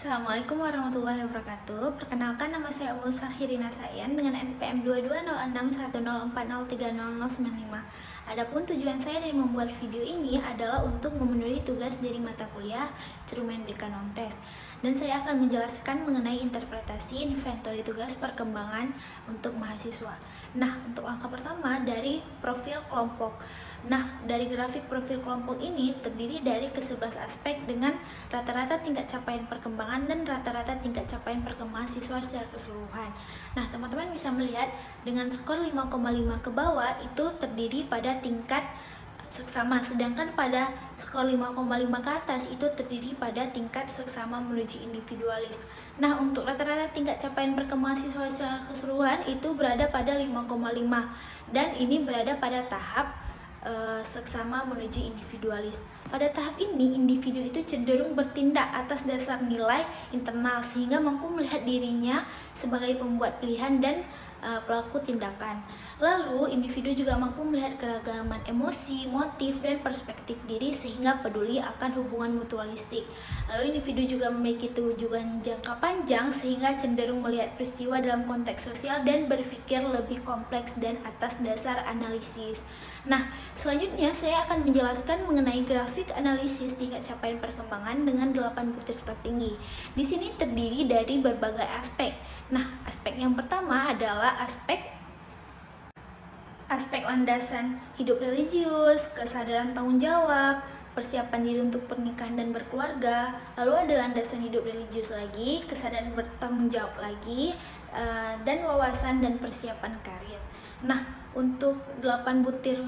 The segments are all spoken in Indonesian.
Assalamualaikum warahmatullahi wabarakatuh. Perkenalkan, nama saya Umul Sahirina Sayan dengan NPM 220610403095. Adapun tujuan saya dari membuat video ini adalah untuk memenuhi tugas dari mata kuliah Instrumen Mekanik Non-Tes. Dan saya akan menjelaskan mengenai interpretasi inventory tugas perkembangan untuk mahasiswa. Nah, untuk angka pertama dari profil kelompok. Nah, dari grafik profil kelompok ini terdiri dari ke-11 aspek dengan rata-rata tingkat capaian perkembangan dan rata-rata tingkat capaian perkembangan siswa secara keseluruhan. Nah, teman-teman bisa melihat dengan skor 5,5 ke bawah itu terdiri pada tingkat seksama, sedangkan pada skor 5,5 ke atas itu terdiri pada tingkat seksama menuju individualis. Nah, untuk rata-rata tingkat capaian perkembangan siswa secara keseluruhan itu berada pada 5,5 dan ini berada pada tahap seksama menuju individualis. Pada tahap ini, individu itu cenderung bertindak atas dasar nilai internal sehingga mampu melihat dirinya sebagai pembuat pilihan dan pelaku tindakan. Lalu, individu juga mampu melihat keragaman emosi, motif, dan perspektif diri sehingga peduli akan hubungan mutualistik. Lalu, individu juga memiliki tujuan jangka panjang sehingga cenderung melihat peristiwa dalam konteks sosial dan berpikir lebih kompleks dan atas dasar analisis. Nah, selanjutnya saya akan menjelaskan mengenai grafik analisis tingkat capaian perkembangan dengan 8 butir tertinggi. Di sini terdiri dari berbagai aspek. Nah, aspek yang pertama adalah aspek landasan hidup religius, kesadaran tanggung jawab, persiapan diri untuk pernikahan dan berkeluarga. Lalu ada landasan hidup religius lagi, kesadaran bertanggung jawab lagi, dan wawasan dan persiapan karir. Nah, untuk 8 butir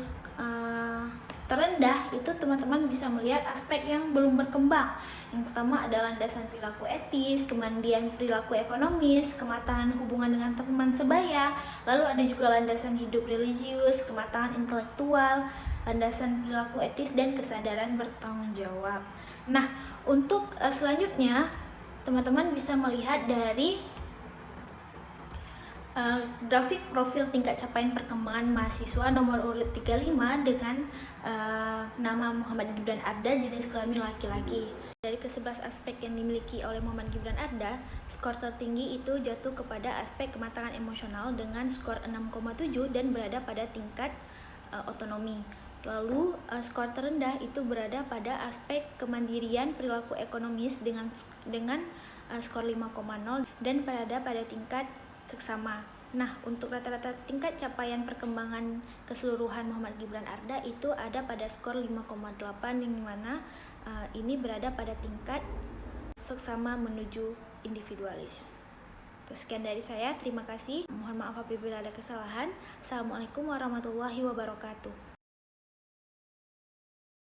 terendah itu teman-teman bisa melihat aspek yang belum berkembang. Yang pertama adalah landasan perilaku etis, kemudian perilaku ekonomis, kematangan hubungan dengan teman sebaya, lalu ada juga landasan hidup religius, kematangan intelektual, landasan perilaku etis, dan kesadaran bertanggung jawab. Nah, untuk selanjutnya teman-teman bisa melihat dari grafik profil tingkat capaian perkembangan mahasiswa nomor urut 35 dengan nama Muhammad Gibran Arda, jenis kelamin laki-laki. Dari ke-11 aspek yang dimiliki oleh Muhammad Gibran Arda, skor tertinggi itu jatuh kepada aspek kematangan emosional dengan skor 6,7 dan berada pada tingkat otonomi. Lalu skor terendah itu berada pada aspek kemandirian perilaku ekonomis dengan skor 5,0 dan berada pada tingkat seksama. Nah, untuk rata-rata tingkat capaian perkembangan keseluruhan Muhammad Gibran Arda itu ada pada skor 5,8 yang dimana ini berada pada tingkat seksama menuju individualis. Sekian dari saya, terima kasih. Mohon maaf apabila ada kesalahan. Assalamualaikum warahmatullahi wabarakatuh.